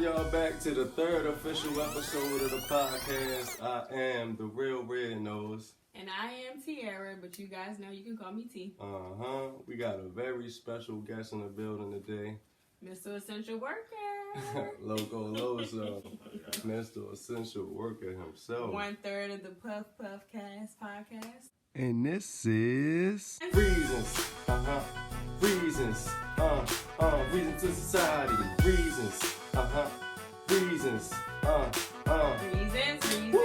y'all back to the third official episode of the podcast. I am the real Red Nose. And I am Tiara, but you guys know you can call me T. We got a very special guest in the building today. Mr. Essential Worker. Loco Loso. Mr. Essential Worker himself. 1/3 of the Puff Cast podcast. And this is Reasons. Reasons. Reasons to Society. Reasons. Reasons. Reasons. Woo.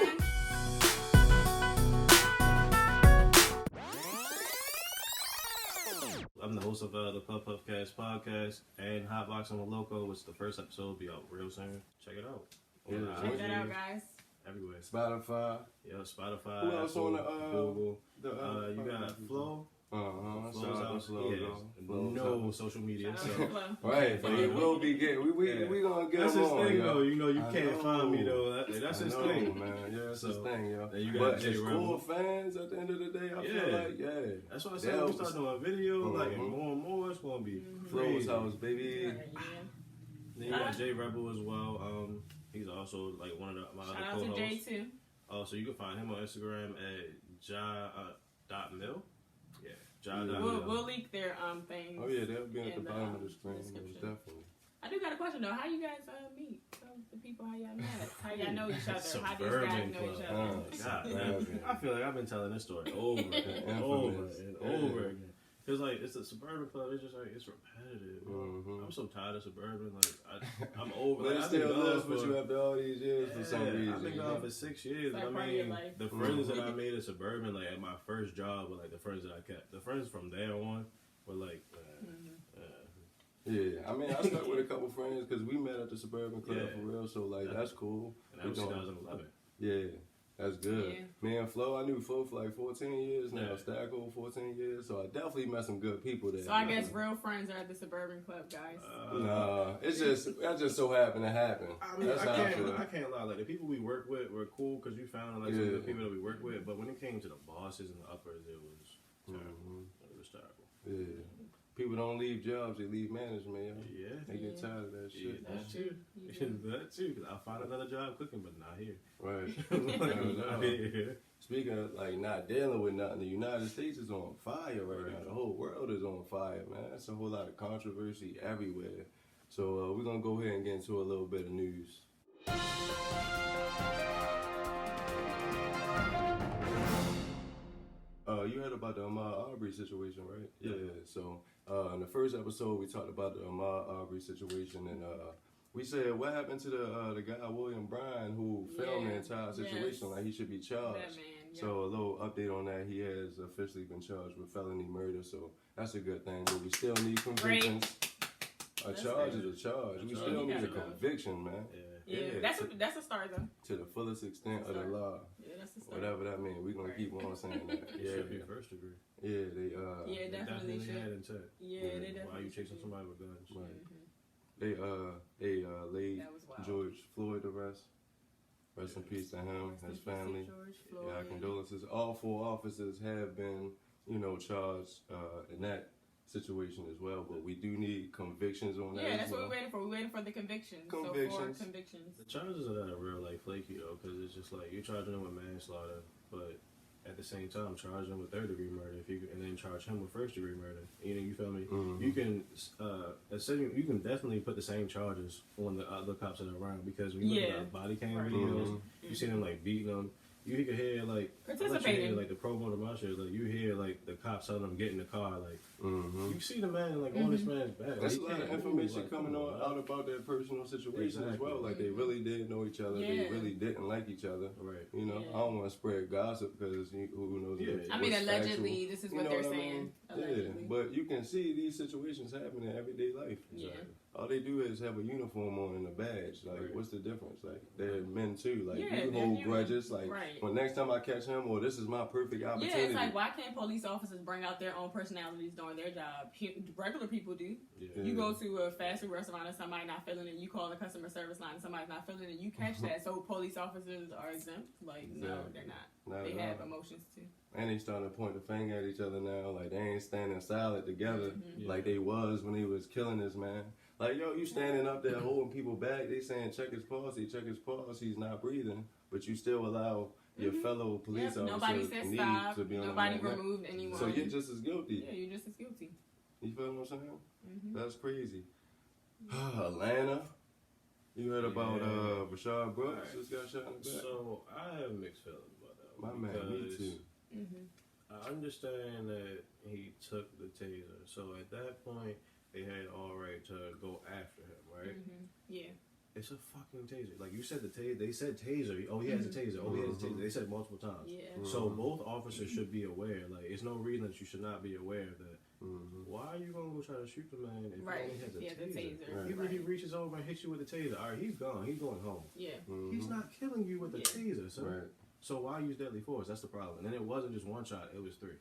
I'm the host of the Puff Cast podcast and Hotboxing with Loco, which the first episode will be out real soon. Check it out. Check that out, guys. Everywhere. Spotify. Yeah, Spotify. Who else on the Google? you got Flow. Shout out to Flow. No social media. So. Right, but it will be getting. We gonna get that's him his on, thing, yo. though. You know, you can't find me though. That's his thing, man. Yeah, that's his thing, yo. You got but J it's Rebel. cool fans at the end of the day. I feel like, that's what I said. We start doing video, like, and more. It's gonna be Flow's house, baby. Then you got J Rebel as well. He's also like one of my other Shout out co-hosts. to Jay too. Oh, so you can find him on Instagram at ja.mil. Yeah, We'll leak their things. Oh yeah, they'll be at the bottom of the screen. Description. Definitely. I do got a question though. How you guys meet? Tell the people how y'all met. How y'all know each other? How these guys know each other? God, man. I feel like I've been telling this story over and over and over again. Cause like it's a suburban club, it's just like it's repetitive. I'm so tired of suburban. Like I'm over. But it still lives with you after all these years for some reason. I've been gone for 6 years. Like I mean, the friends that I made at suburban, like at my first job, were like the friends that I kept. The friends from there on were like. Yeah, I mean, I stuck with a couple friends because we met at the suburban club for real. So like that's cool. And that was 2011. Yeah. That's good. Yeah. Me and Flo, I knew Flo for like 14 years now. Stacko 14 years. So I definitely met some good people there. So I guess real friends are at the suburban club, guys. Nah, that just so happened to happen. I mean, I can't lie. Like the people we work with were cool because we found like some good people that we work with. But when it came to the bosses and the uppers, it was terrible. It was terrible. Yeah. People don't leave jobs; they leave management. Yeah, they get tired of that shit. That's true. That too. Cause I'll find another job cooking, but not here. Right. Not here. Speaking of like not dealing with nothing, the United States is on fire right now. The whole world is on fire, man. That's a whole lot of controversy everywhere. So we're gonna go ahead and get into a little bit of news. You heard about the Ahmaud Arbery situation, right? Yeah. So in the first episode, we talked about the Ahmaud Arbery situation, and we said what happened to the guy Bryan who filmed the entire situation. Like he should be charged. So a little update on that. He has officially been charged with felony murder. So that's a good thing. But we still need convictions. A charge is a charge. We still need a conviction, man. Yeah, that's a start though. To the fullest extent of the law. Yeah, that's a start. Whatever that means, we're gonna keep on saying that. It should be first degree. Yeah, they definitely should. Had in check. Yeah, they definitely. Why you chasing somebody with guns? Right. They laid George Floyd to rest. Rest in peace to him, his family. Yeah, condolences. All 4 officers have been, charged in that situation as well, but we do need convictions on that. Yeah, that's what we're waiting for. We're waiting for the convictions. Convictions. So for convictions. The charges of that are real like flaky though, because it's just like you're charging him with manslaughter, but at the same time charge him with 3rd-degree murder and then charge him with 1st-degree murder. You feel me? You can you can definitely put the same charges on the other cops that are around, because when you look at body cam videos, you see them like beating them. You can hear like participating, like the pro bono marshals, like you hear like the cops telling them get in the car, like you see the man like on this man's back. That's a lot of information coming out about their personal situation as well. Like they really did know each other. They really didn't like each other. Right. I don't want to spread gossip because who knows? I mean, allegedly, this is what they're saying. Yeah, but you can see these situations happen in everyday life. Yeah. All they do is have a uniform on and a badge. Like, what's the difference? Like, they're men too. Like, you hold grudges. Like, when next time I catch him, or this is my perfect opportunity. Yeah, it's like, why can't police officers bring out their own personalities during their job? Regular people do. Yeah. You go to a fast food restaurant and somebody not feeling it, you call the customer service line and somebody's not feeling it, you catch that. So police officers are exempt? Like, no, they're not. They have emotions too. And they starting to point the finger at each other now. Like, they ain't standing solid together like they was when they was killing this man. Like, yo, you standing up there holding people back. They saying check his pulse, he's not breathing, but you still allow your fellow police officer nobody said need stop. to be on Nobody the removed anyone. So you're just as guilty. Yeah, you're just as guilty. You feel what I'm saying? That's crazy. Atlanta. You heard about Rayshard Brooks just got shot in the back? So I have mixed feelings about that. My man, me too. I understand that he took the taser. So at that point, they had all right to go after him, right? Yeah. It's a fucking taser. Like you said, they said taser. Oh, he has a taser. Oh, he has a taser. They said it multiple times. Yeah. So both officers should be aware. Like, it's no reason that you should not be aware that. Why are you gonna go try to shoot the man if he has a taser? Right. Even if he reaches over and hits you with a taser, all right, he's gone. He's going home. Yeah. He's not killing you with a taser. So, right. so why use deadly force? That's the problem. And then it wasn't just one shot; it was 3.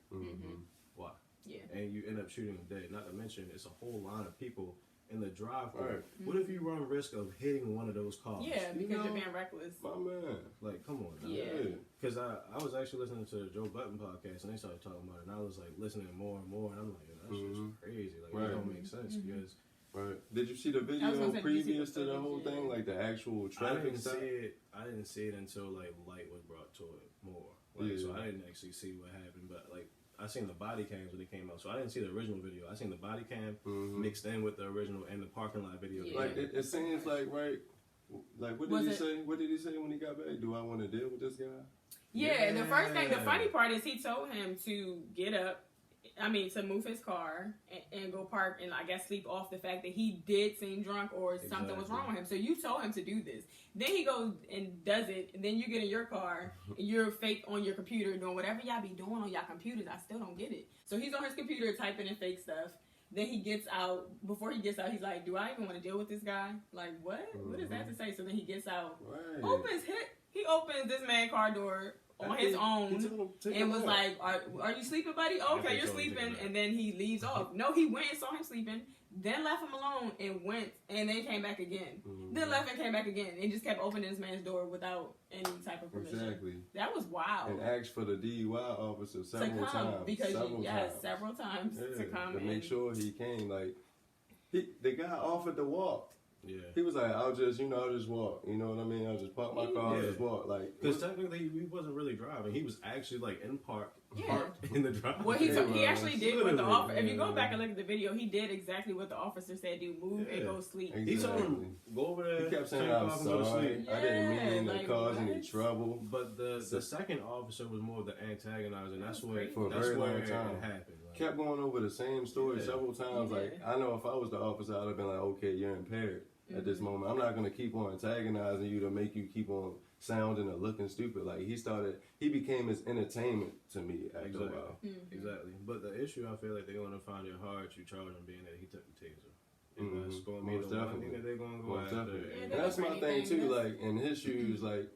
Why? Yeah. And you end up shooting him dead. Not to mention, it's a whole line of people in the drive-through. Right. What if you run risk of hitting one of those cars? Yeah, because you're being reckless. My man. Like, come on. Now. Yeah. Because I was actually listening to the Joe Button podcast, and they started talking about it, and I was, like, listening more and more, and I'm like, that's just crazy. Like, it don't make sense, because... Right. Did you see the video previous to the whole thing? Like, the actual traffic stop? I didn't see it until, like, light was brought to it more. Like, so I didn't actually see what happened, but, like, I seen the body cams when they came out, so I didn't see the original video. I seen the body cam mixed in with the original and the parking lot video. Yeah. Like it seems like like what did he say? What did he say when he got back? Do I want to deal with this guy? Yeah, the first thing, the funny part is he told him to get up. I mean, to move his car and go park and I guess sleep off the fact that he did seem drunk or something was wrong with him. So you told him to do this. Then he goes and does it. And then you get in your car and you're fake on your computer doing whatever y'all be doing on y'all computers. I still don't get it. So he's on his computer typing in fake stuff. Then he gets out. Before he gets out, he's like, do I even want to deal with this guy? Like, what? What is that to say? So then he gets out. Right. He opens this man's car door on his own and was like, are you sleeping, buddy? Okay, you're sleeping. And then he leaves off. No, he went and saw him sleeping, then left him alone and went and then came back again. Then left and came back again and just kept opening this man's door without any type of permission. Exactly. That was wild. And asked for the DUI officer several times. Because several times to come to make sure he came. Like, the guy offered to walk. Yeah. He was like, I'll just walk. You know what I mean? I'll just park my car and just walk. Like, because technically he wasn't really driving. He was actually like in parked in the driveway. Well, he actually did what the officer. If you go back and look at the video, he did exactly what the officer said: do move and go sleep. Exactly. He told him go over there. He kept saying, "I'm sorry. I didn't mean to cause any trouble." But the second officer was more of the antagonizing. That's where it happened. Kept going over the same story several times. Like, I know if I was the officer, I'd have been like, okay, you're impaired at this moment. I'm not going to keep on antagonizing you to make you keep on sounding or looking stupid. Like, he became his entertainment to me after a while. Exactly. But the issue, I feel like they're going to find it hard to charge him being that he took the taser. And that's going to be the one thing that they're going to go after. And that's my thing, too. Like, in his shoes, like,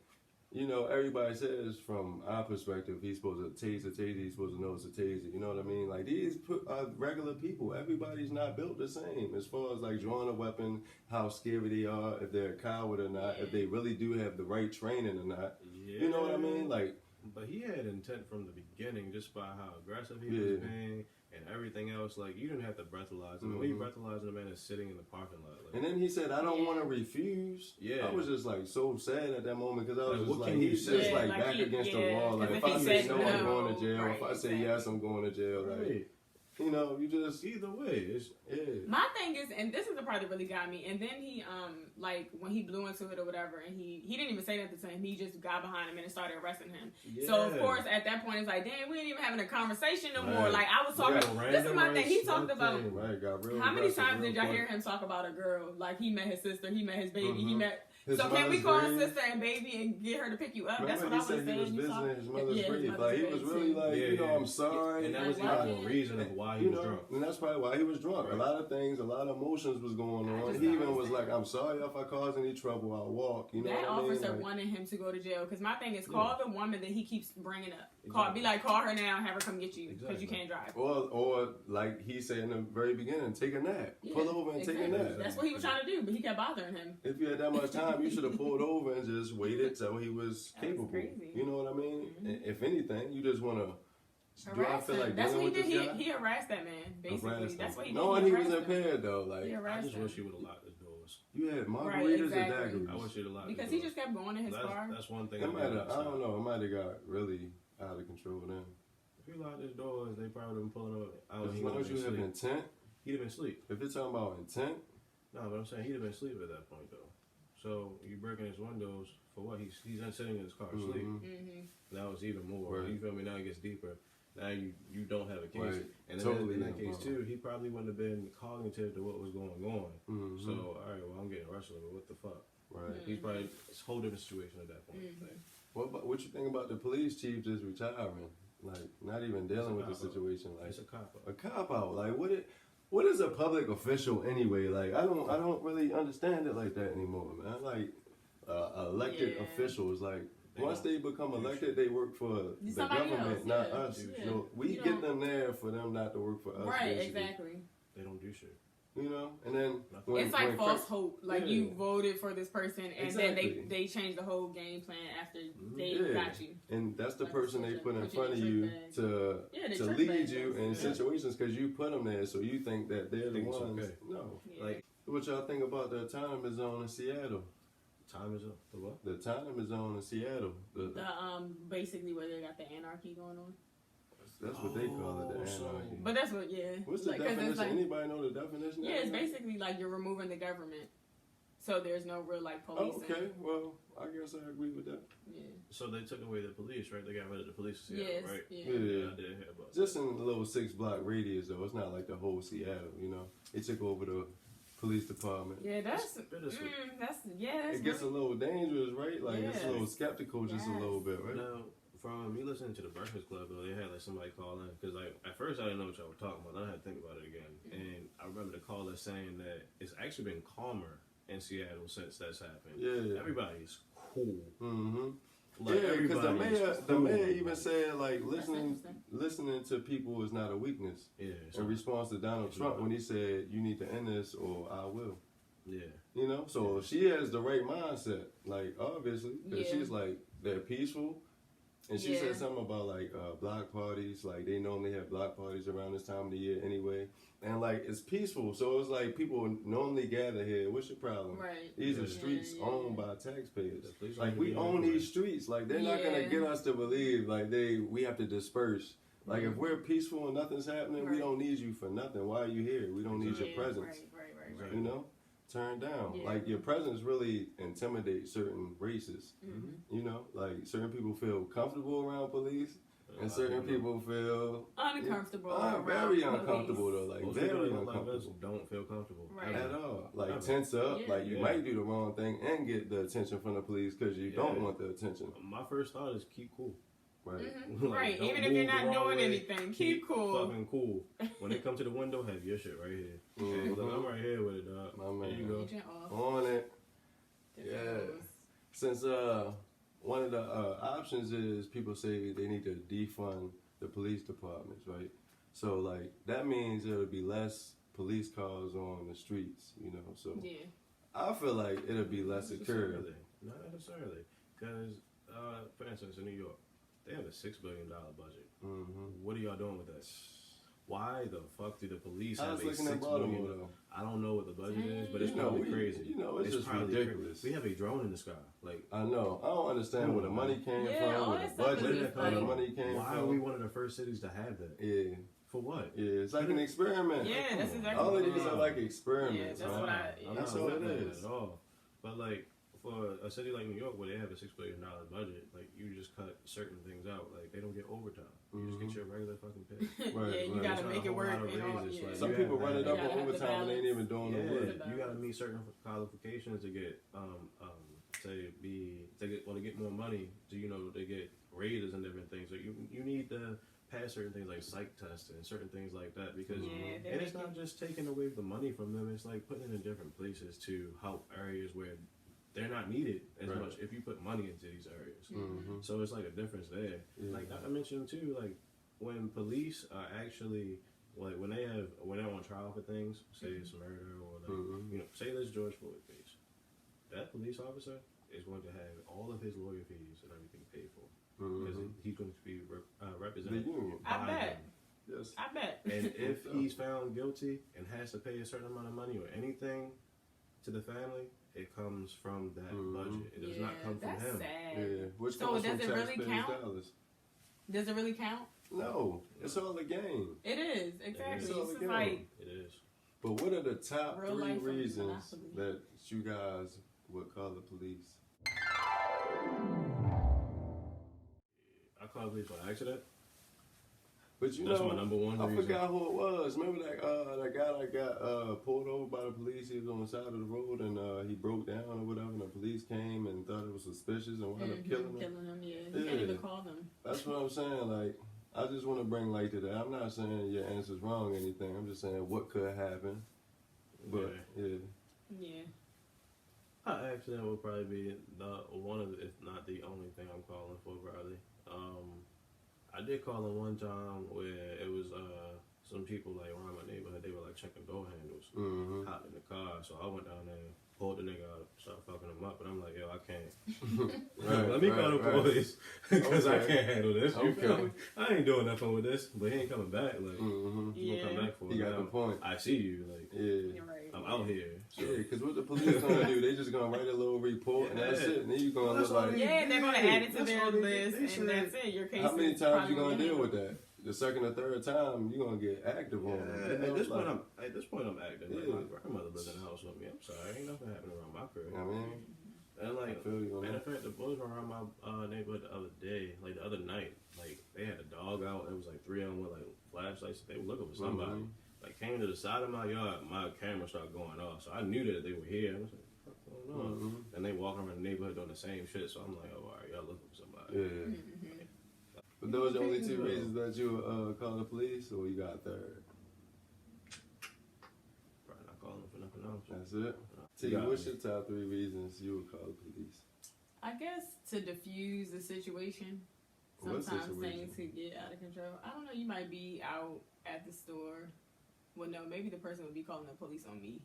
you know, everybody says from our perspective, he's supposed to taser, he's supposed to know it's a taser. You know what I mean? Like, these are regular people. Everybody's not built the same as far as, like, drawing a weapon, how scary they are, if they're a coward or not, if they really do have the right training or not. Yeah. You know what I mean? Like, but he had intent from the beginning just by how aggressive he was being and everything else. Like, you didn't have to breathalyze him. The way you breathalyze a man is sitting in the parking lot. Like, and then he said, I don't want to refuse. Yeah. I was just, like, so sad at that moment because I was just like, he's just, like, back against the wall. Like, if I say no, I'm going to jail. If I say yes, I'm going to jail. Like, you know, you just... Either way, it's... My thing is, and this is the part that really got me, and then he, like, when he blew into it or whatever, and he didn't even say that to him, he just got behind him and started arresting him. Yeah. So, of course, at that point, it's like, damn, we ain't even having a conversation no more. Like, I was talking... This is my thing. He talked about... How many times did y'all hear him talk about a girl? Like, he met his sister, he met his baby, he met... So can we call his sister and baby and get her to pick you up? That's what I was saying. He was visiting his mother's grave. Like, he was really like, you know, I'm sorry. And that was the reason of why he was drunk. And that's probably why he was drunk. A lot of things, a lot of emotions was going on. He even was like, I'm sorry if I caused any trouble, I'll walk. You know that what I mean? officer wanted him to go to jail. Because my thing is, call the woman that he keeps bringing up. Be like, call her now and have her come get you. Because you can't drive. Or like he said in the very beginning, take a nap. Pull over and take a nap. That's what he was trying to do, but he kept bothering him. If you had that much time, you should have pulled over and just waited till he was capable. You know what I mean? If anything, you just want to do I feel like that's dealing what with he this did. guy? He harassed that man. Basically, that's what he did. Knowing he was impaired though, like I just wish he would have locked his doors. you had margaritas Right, exactly. or daiquiris. I wish he'd have locked Because his he doors. just kept going in his car. That's one thing. I don't know. It might have got really out of control then. If he locked his doors, they probably would have been pulling up. As long as you have intent. He'd have been asleep. If you're talking about intent. No, but I'm saying he'd have been asleep at that point though. So you breaking his windows for what? He's sitting in his car asleep. Now it's even more. Right. You feel me? Now it gets deeper. Now you don't have a case. Right. And in that case too, he probably wouldn't have been cognitive to what was going on. So all right, well I'm getting arrested, but what the fuck? Right. He's probably it's a whole different situation at that point. What you think about the police chief just retiring? Like not even dealing with the situation. Like it's a cop out. A cop out. Like what is a public official anyway? Like I don't really understand it like that anymore, man. Like elected officials, like once they become elected, they work for the government, not us. Yeah. You know, we get them there for them not to work for us. Right, basically. exactly. They don't do shit. You know, and then it's like false hope. Like you voted for this person, and then they change the whole game plan after they got you. And that's the person they put in front of you to lead you in situations because you put them there, so you think that they're the ones. Okay. No, like what y'all think about the autonomous zone in Seattle? Time is up. The what? The autonomous zone in Seattle. The basically where they got the anarchy going on. That's what they call it, the anarchy. But that's what, What's the definition? Anybody know the definition? Yeah, it's basically like you're removing the government. So there's no real like policing. Oh, okay, well, I guess I agree with that. Yeah. So they took away the police, right? They got rid of the police in Seattle, right? Yeah. I did hear about Just in a little 6-block radius, though. It's not like the whole Seattle, you know. They took over the police department. Yeah, that's it gets a little dangerous, right? Like it's a little skeptical, just a little bit, right? Now, from me listening to the Breakfast Club, though, they had like somebody call in because like at first I didn't know what y'all were talking about. Then I had to think about it again, and I remember the caller saying that it's actually been calmer in Seattle since that's happened. Yeah, everybody's cool. Like, yeah, because the mayor even said like listening to people is not a weakness. Yeah, in response to Donald Trump when he said you need to end this or I will. Yeah, you know, so she has the right mindset, like obviously, because she's like they're peaceful. And she said something about like block parties, like they normally have block parties around this time of the year anyway, and like it's peaceful, so it's like people normally gather here. What's your problem? Right. These are streets owned by taxpayers. Like we own these streets. Like they're not gonna get us to believe like we have to disperse. Like if we're peaceful and nothing's happening, we don't need you for nothing. Why are you here? We don't need your presence. Right. You know. Turn down. Like your presence really intimidates certain races. You know, like certain people feel comfortable around police, and certain people feel uncomfortable. Very uncomfortable though. Like most very uncomfortable. Like don't feel comfortable at all. Like tense up. Like you might do the wrong thing and get the attention from the police because you don't want the attention. My first thought is keep cool. Right. Right. Even if you're not doing anything, keep cool. Fucking cool. When they come to the window, have your shit right here. Okay, look, I'm right here with it, dog. My man. There you go. On it. Yeah. Since one of the options is people say they need to defund the police departments, right? So like that means there would be less police cars on the streets, you know. So I feel like it'll be less secure. Not necessarily, because for instance, in New York. They have a $6 billion budget. What are y'all doing with that? Why the fuck do the police have a $6 billion? I don't know what the budget is, but it's probably crazy. You know, it's just ridiculous. We have a drone in the sky. Like I know. I don't understand where the money came from, where the budget, where the money came from. Why are we one of the first cities to have that? Yeah. For what? Yeah, it's like an experiment. Yeah, that's exactly all of these are like experiments. That's all it is. At all. But like. For a city like New York, where they have a $6 billion budget, like you just cut certain things out. Like they don't get overtime. You just get your regular fucking pay. You gotta make it work. Like, some people run it up on overtime and they ain't even doing the work. You gotta meet certain qualifications to get to get more money. To get raises and different things. So you need to pass certain things like psych tests and certain things like that because and it's not just taking away the money from them. It's like putting it in different places to help areas where they're not needed as much if you put money into these areas. So it's like a difference there. Like not to mention too, like when police are actually like when they're on trial for things, say it's murder or like say this George Floyd case, that police officer is going to have all of his lawyer fees and everything paid for. because he's going to be represented the union. I by bet. them. Yes. I bet. And if he's found guilty and has to pay a certain amount of money or anything to the family, it comes from that budget. It does not come from that's him. sad. Yeah. Which So comes does from it really taxpayers' count? dollars. Does it really count? No, it's all a game. It is, exactly. It's all It's a just game. like, It is. But what are the top Real 3 life reasons monopoly. that you guys would call the police? I call the police by accident. But you That's know, my number one I reason. forgot who it was. Remember that guy that got pulled over by the police? He was on the side of the road and he broke down or whatever, and the police came and thought it was suspicious and wound up killing him. Killing him, yeah. Yeah. You can't even call them. That's what I'm saying. Like, I just want to bring light to that. I'm not saying your answer's wrong or anything. I'm just saying what could happen. But yeah. Yeah. Accident would probably be one of the, if not the only thing I'm calling for, probably. I did call him one time where it was some people like around my neighborhood. They were like checking door handles, hopped in the car. So I went down there, pulled the nigga out, started fucking him up, and I'm like, yo, I can't. Let me call the police because I can't handle this. You feel me? I ain't doing nothing with this, but he ain't coming back. Like, he's gonna come back for it. He got the point. I see you. Like, You're right. I'm out here. So. Yeah, because what the police gonna do? They just gonna write a little report and that's it. And then you gonna look like, Yeah, they're gonna add it to their list, and that's it. Your case. how many is times you probably gonna deal with that? The second or third time, you gonna get active on it. At this point, I'm active. Like, my grandmother lives in the house with me. I'm sorry, ain't nothing happening around my crib. I mean, And like, I feel you on matter that. of fact, the boys were around my neighborhood the other day, like the other night. Like they had a dog out. It was like 3 of them with like flashlights. They were looking for somebody. Like came to the side of my yard. My camera started going off, so I knew that they were here. I was like, what's going on? And they walking around the neighborhood doing the same shit. So I'm like, oh, all right, y'all looking for somebody. Yeah. But those are the only 2 reasons that you call the police, or you got a third? Probably not calling for nothing else. That's it. T, what's your top 3 reasons you would call the police? I guess to diffuse the situation. What Sometimes situation? things could get out of control. I don't know. You might be out at the store. Well, no, maybe the person would be calling the police on me.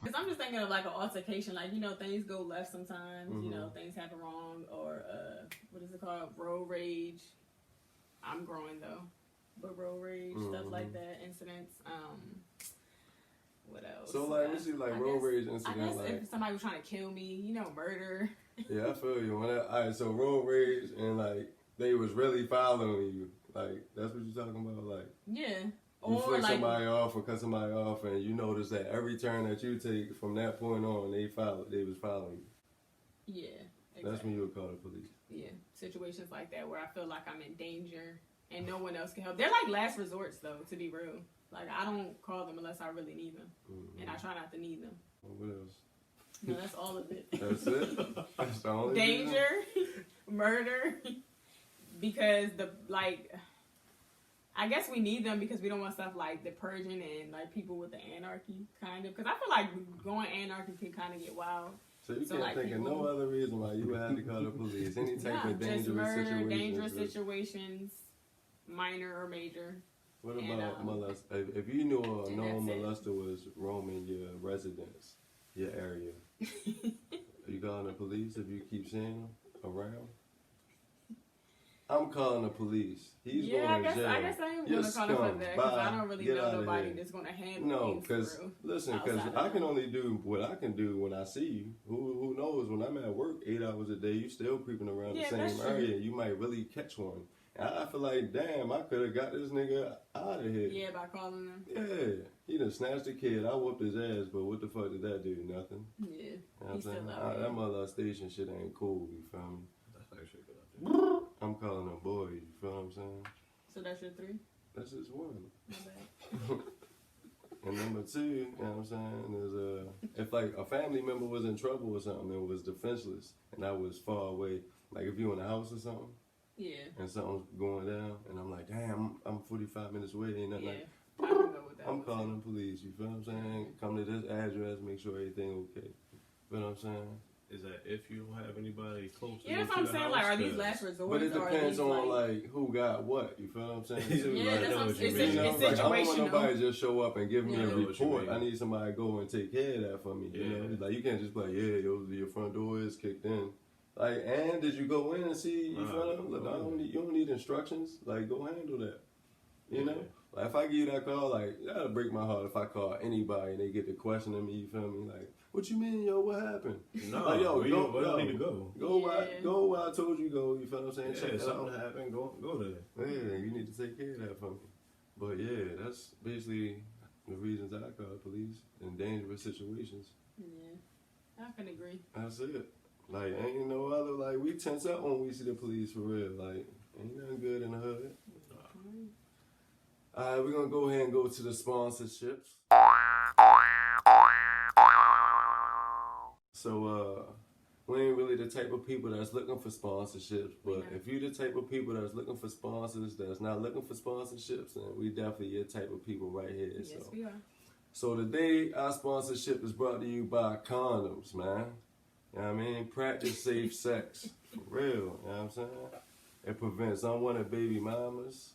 Because I'm just thinking of like an altercation. Like, you know, things go left sometimes. You know, things happen wrong. Or, what is it called? Road rage. I'm growing though. But road rage, stuff like that, incidents. What else? So, like, we see, like, road rage incident, I guess like... if somebody was trying to kill me, you know, murder. Yeah, I feel you. Alright, so road rage and, like, they was really following you. Like, that's what you're talking about? Like... Yeah. You Or flick like, somebody off or cut somebody off, and you notice that every turn that you take from that point on, they was following you. Yeah, exactly. That's when you would call the police. Yeah, situations like that where I feel like I'm in danger and no one else can help. They're like last resorts, though, to be real. Like, I don't call them unless I really need them, and I try not to need them. Well, what else? No, that's all of it. That's it? That's the only Danger, murder, because I guess we need them because we don't want stuff like the purging and like people with the anarchy, kind of. Because I feel like going anarchy can kind of get wild. So you can't think of no other reason why you would have to call the police. Any type of dangerous just murder, situation. dangerous situations, minor or major. What about molest? If you knew a known molester was roaming your residence, your area, are you calling the police if you keep seeing them around? I'm calling the police. He's going to jail. I guess I am going to call him for that because I don't really know nobody that's going to handle things. because listen, because I can only do what I can do when I see you. Who knows? When I'm at work 8 hours a day, you still creeping around the same area. You might really catch one. And I feel like, damn, I could have got this nigga out of here. Yeah, by calling him. Yeah, he done snatched a kid. I whooped his ass, but what the fuck did that do? Nothing. Yeah, You know what I'm he's saying? still out here. That molestation shit ain't cool. You feel me? That's actually a good idea. I'm calling them boys. You feel what I'm saying? So that's your 3? That's just one. My bad. And number 2, you know what I'm saying, is if like a family member was in trouble or something and was defenseless and I was far away, like if you in the house or something, Yeah. and something's going down, and I'm like, damn, I'm 45 minutes away, ain't nothing like, I can go with that. I'm calling the police, you feel what I'm saying? Come to this address, make sure everything okay. You know what I'm saying? Is that if you don't have anybody close to Yeah, that's what I'm saying. Like, are these last resorts? But it or are depends these, on like who got what. You feel what I'm saying? Yeah, that's what I'm saying. You know, It's like, I don't want situational. nobody just show up and give me a Yeah, I know what you report. mean. I need somebody to go and take care of that for me. You know, like you can't just be like, yeah, your front door is kicked in. Like, and did you go in and see? You feel me? Like, you don't need instructions. Like, go handle that. You know? Like, if I give you that call, like, that'll break my heart if I call anybody and they get to questioning me. You feel me? Like, what you mean, yo? What happened? No, like, yo, where you need to go. Go where I told you go. You feel what I'm saying? Yeah, something happened. Go there. Yeah, you need to take care of that for me. But yeah, that's basically the reasons I call the police in dangerous situations. Yeah, I can agree. That's it. Like, ain't no other, like, we tense up when we see the police for real. Like, ain't nothing good in the hood. Alright, we're gonna go ahead and go to the sponsorships. So, we ain't really the type of people that's looking for sponsorships, but if you the type of people that's looking for sponsors, that's not looking for sponsorships, then we definitely your type of people right here. Yes, we are. So today, our sponsorship is brought to you by condoms, man. You know what I mean? Practice safe sex. For real, you know what I'm saying? It prevents unwanted baby mamas,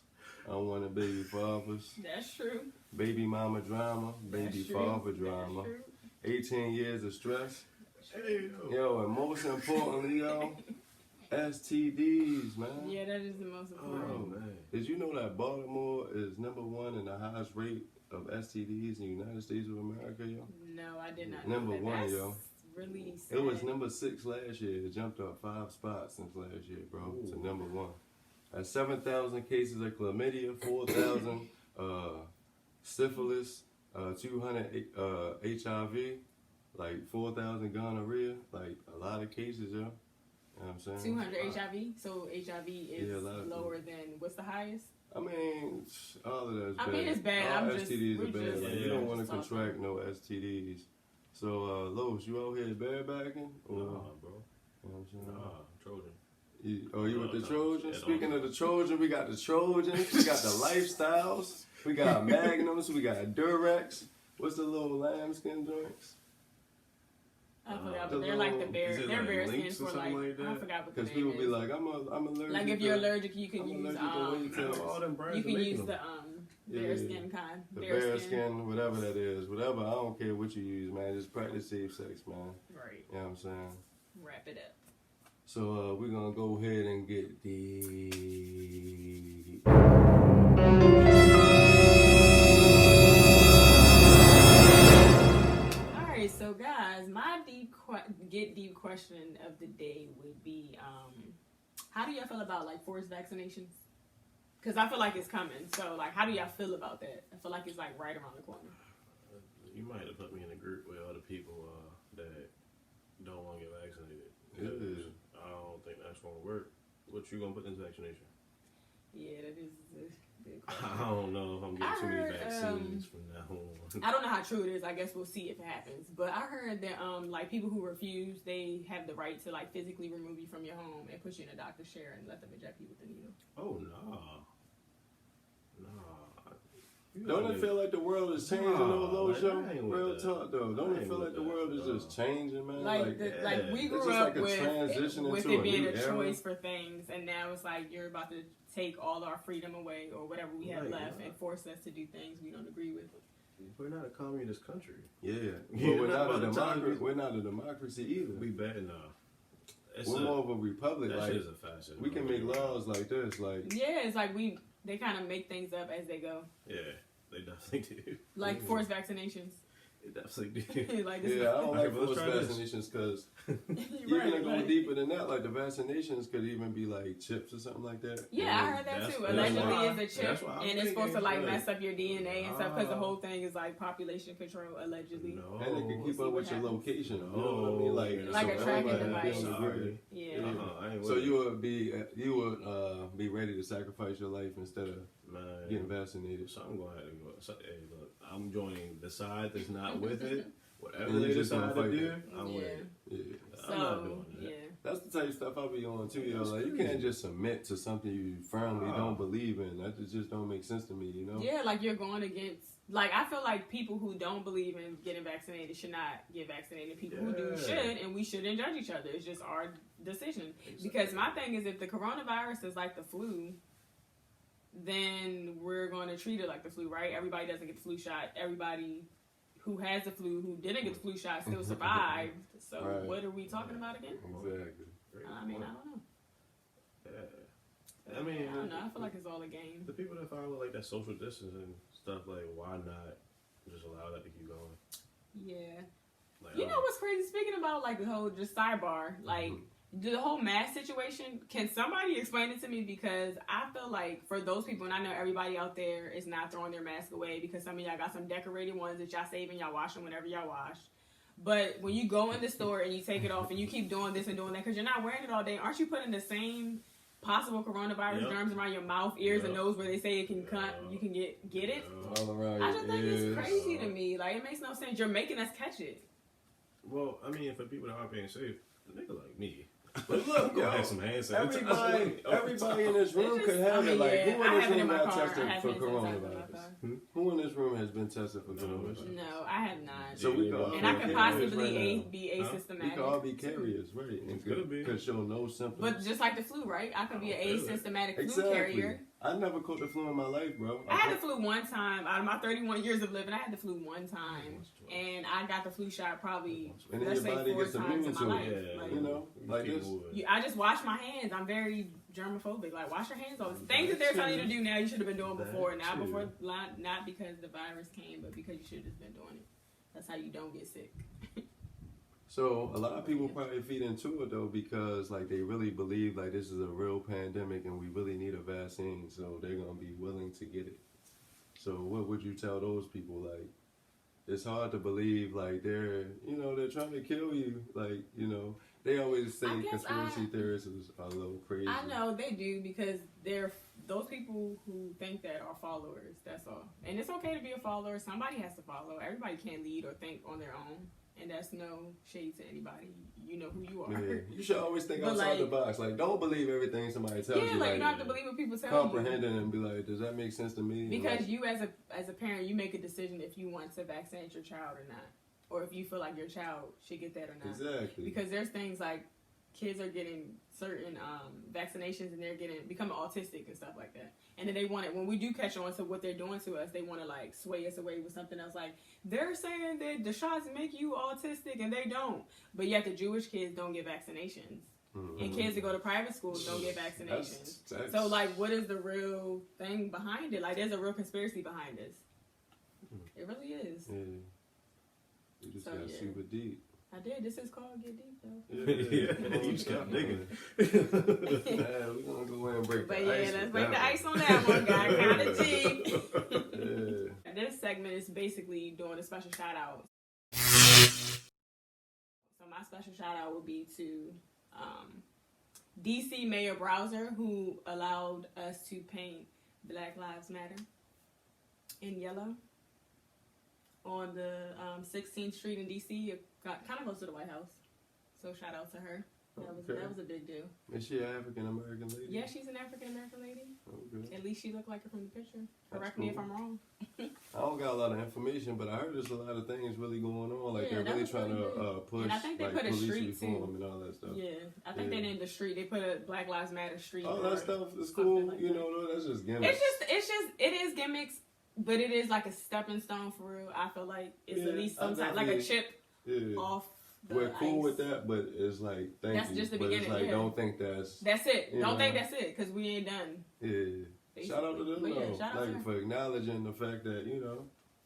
unwanted baby fathers. That's true. Baby mama drama, baby father drama. 18 years of stress. Hey, yo, and most importantly, yo, STDs, man. Yeah, that is the most important. Oh, man. Did you know that Baltimore is #1 in the highest rate of STDs in the United States of America, yo? No, I did not. Number know that. one, That's yo. Really sad. It was #6 last year. It jumped up 5 spots since last year, bro, to #1. 7,000 cases of chlamydia, 4,000 syphilis, 200 HIV, like 4,000 gonorrhea, like a lot of cases, yo. You know what I'm saying? 200 HIV, so HIV is lower than, what's the highest? I mean, all of that's bad. I mean, it's bad. All I'm STDs are bad. Like, you don't want to just contract no STDs. So, Los, you out here barebacking? Nah, bro. You know what I'm saying? Nah, Trojan. You with the Trojans? Speaking of the Trojan, we got the Trojans, we got the Lifestyles, we got Magnums, we got Durex. What's the little lambskin joints? I forgot, but they're like the bear. They're like bear Lynx skins for or something like, like that? I forgot what the Because name people be is. like, I'm allergic. Like if you're allergic, you can I'm use allergic to all them brands you can making use them. the bear skin kind. the bear skin, whatever that is, whatever. I don't care what you use, man. Just practice safe sex, man. Right. You know what I'm saying? Wrap it up. So we're gonna go ahead and get the. Alright, so guys, my deep question of the day would be, how do y'all feel about like forced vaccinations? Because I feel like it's coming. So like, how do y'all feel about that? I feel like it's like right around the corner. You might have put me in a group with other people that don't want to get vaccinated. I don't think that's going to work. What you going to put in this vaccination? Yeah, that is a good question. I don't know if I'm getting too many vaccines from now on. I don't know how true it is. I guess we'll see if it happens. But I heard that like people who refuse, they have the right to like physically remove you from your home and put you in a doctor's chair and let them inject you with the needle. Oh, no. Don't it feel like the world is changing though, Low Show? Real that. talk though. Don't it feel like the world is just changing, man? Like we grew just up like a transition with into it being a new era. choice for things, and now it's like you're about to take all our freedom away or whatever we have left and force us to do things we don't agree with. We're not a communist country. Yeah, but we're not a democracy. We're not a democracy either. We bad now. We're more of a republic. That like shit is a fashion. We can make laws like this. Like it's like they kind of make things up as they go. Yeah, they definitely do. Like forced vaccinations. They definitely do. Like I don't like forced vaccinations because even to go deeper than that, like the vaccinations could even be like chips or something like that. Yeah, I heard that too. Allegedly, it's a chip, and it's supposed to like mess up your DNA and stuff because the whole thing is like population control, allegedly. No, and it can keep up with your location. You know what I mean? Like a tracking device. Yeah. So you would be ready to sacrifice your life instead of getting vaccinated. So I'm going to have to go. So, hey, look, I'm joining the side that's not with it. Whatever and they you just decide gonna to fight do, that. I'm with it. Yeah. So, I'm not doing that. That's the type of stuff I'll be on too, yo. Like you can't just submit to something you firmly don't believe in. That just don't make sense to me, you know? Yeah, like you're going against. Like I feel like people who don't believe in getting vaccinated should not get vaccinated. People who do should, and we shouldn't judge each other. It's just our decision. Exactly. Because my thing is, if the coronavirus is like the flu, then we're going to treat it like the flu, right? Everybody doesn't get the flu shot. Everybody who has the flu, who didn't get the flu shot, still survived. So Right. what are we talking about again? Exactly. I mean, I don't know. Yeah. I mean, I don't know. I feel like it's all a game. The people that follow like that social distancing and stuff, like, why not just allow that to keep going? Yeah. Like, You know what's crazy? Speaking about like the whole just sidebar, like the whole mask situation. Can somebody explain it to me? Because I feel like for those people, and I know everybody out there is not throwing their mask away because some of y'all got some decorated ones that y'all save and y'all wash them whenever y'all wash. But when you go in the store and you take it off and you keep doing this and doing that because you're not wearing it all day, aren't you putting the same possible coronavirus germs around your mouth, ears, and nose where they say it can you can get it? All around I your just think ears. it's crazy to me. Like, it makes no sense. You're making us catch it. Well, I mean, for people that aren't being safe, a nigga like me. But look, yo, have some hand sanitizer. everybody in this room could have it. Like, who in this room got tested for coronavirus? Who in this room has been tested for coronavirus? No, I have not. So we could and I could possibly be asymptomatic. We could all be carriers, right? And could show no symptoms. But just like the flu, right? I could be an asymptomatic flu carrier. I never caught the flu in my life, bro. I had the flu one time. Out of my 31 years of living, I had the flu one time. And I got the flu shot probably, let's say, 4 times in my life. Yeah, like, you know, like this. I just wash my hands. I'm very germophobic. Like, wash your hands all the time. Things that they're telling you to do now, you should have been doing before. Not because the virus came, but because you should have just been doing it. That's how you don't get sick. So a lot of people probably feed into it though because like they really believe like this is a real pandemic and we really need a vaccine, so they're gonna be willing to get it. So what would you tell those people? Like, it's hard to believe like they're trying to kill you. Like, they always say conspiracy theorists are a little crazy. I know they do because they're those people who think that are followers. That's all, and it's okay to be a follower. Somebody has to follow. Everybody can't lead or think on their own. And that's no shade to anybody. You know who you are. Yeah, you should always think outside the box. Like, don't believe everything somebody tells you. Yeah, like you don't have to believe what people tell comprehend it and be like, does that make sense to me? Because like, you, as a parent, you make a decision if you want to vaccinate your child or not, or if you feel like your child should get that or not. Exactly. Because there's things like kids are getting certain vaccinations and they're becoming autistic and stuff like that. And then they want it, when we do catch on to what they're doing to us, they want to like sway us away with something else. Like, they're saying that the shots make you autistic and they don't. But yet the Jewish kids don't get vaccinations. Mm-hmm. And kids that go to private schools don't get vaccinations. So like, what is the real thing behind it? Like, there's a real conspiracy behind this. It really is. Yeah. You just got super deep. I did. This is called Get Deep, though. Yeah. You just kept digging. Yeah, we're going to go ahead and break the ice. But let's break the ice on that one, guy. Kind of deep. Yeah. This segment is basically doing a special shout out. So my special shout out would be to DC Mayor Browser, who allowed us to paint Black Lives Matter in yellow on the 16th Street in DC. It kind of close to the White House. So shout out to her. That was a big deal. Is she an African American lady? Yeah, she's an African American lady. Okay. At least she looked like her from the picture. Correct me if I'm wrong. I don't got a lot of information, but I heard there's a lot of things really going on. Like, they're really trying to push, and I think they like, put a police reform too. And all that stuff. Yeah, I think they named the street. They put a Black Lives Matter street. All that stuff is cool. Like that's just gimmicks. It is gimmicks, but it is like a stepping stone for real. I feel like it's at least some type, like a chip off. We're cool with that, but it's like, that's just the beginning. It's like, don't think that's it. Don't think that's it, because we ain't done. Yeah. Basically. Shout out to them, though. For acknowledging the fact that,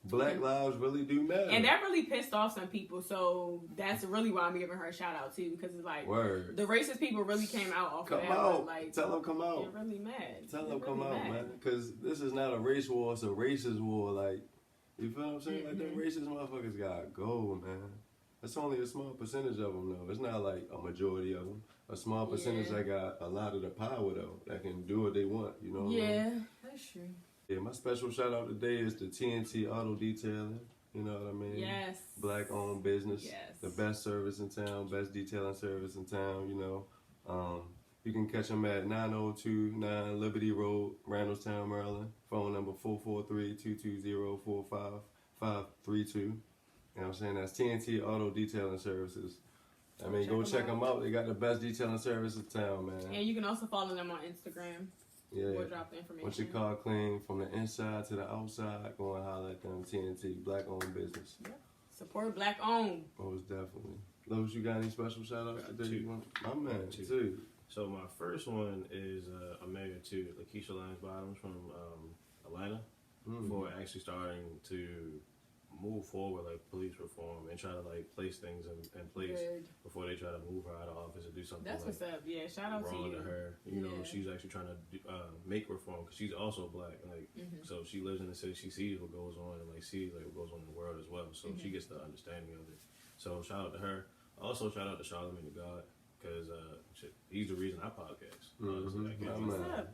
Black lives really do matter. And that really pissed off some people, so that's really why I'm giving her a shout out, too, because it's like, the racist people really came out off of that. Come out. Like, tell them come out. They're really mad. Tell them come out, man. Because this is not a race war, it's a racist war. Like, you feel what I'm saying? Like, them racist motherfuckers gotta go, man. That's only a small percentage of them, though. It's not like a majority of them. A small percentage that got a lot of the power, though, that can do what they want, you know what I mean? That's true. Yeah, my special shout out today is to TNT Auto Detailing. You know what I mean? Yes. Black-owned business. Yes. The best service in town, best detailing service in town, You can catch them at 9029 Liberty Road, Randallstown, Maryland. Phone number 443-220-4532. You know what I'm saying? That's TNT Auto Detailing Services. I mean, go check them out. They got the best detailing service in town, man. And you can also follow them on Instagram. Yeah. We'll drop the information. Once your car clean from the inside to the outside, go and holler at them. TNT, black-owned business. Yep. Support black owned. Most definitely. Los, you got any special shout outs today? You want? My man, too. So my first one is I'm married to Lakeisha Lyons Bottoms from Atlanta for actually starting to move forward like police reform and try to like place things in place before they try to move her out of office and do something. That's like what's up. Yeah, shout out wrong to you. her. You know, she's actually trying to make reform because she's also black. Like, so she lives in the city. She sees what goes on and like sees like what goes on in the world as well. So she gets the understanding of it. So shout out to her. Also shout out to Charlamagne the God because he's the reason I podcast. Honestly,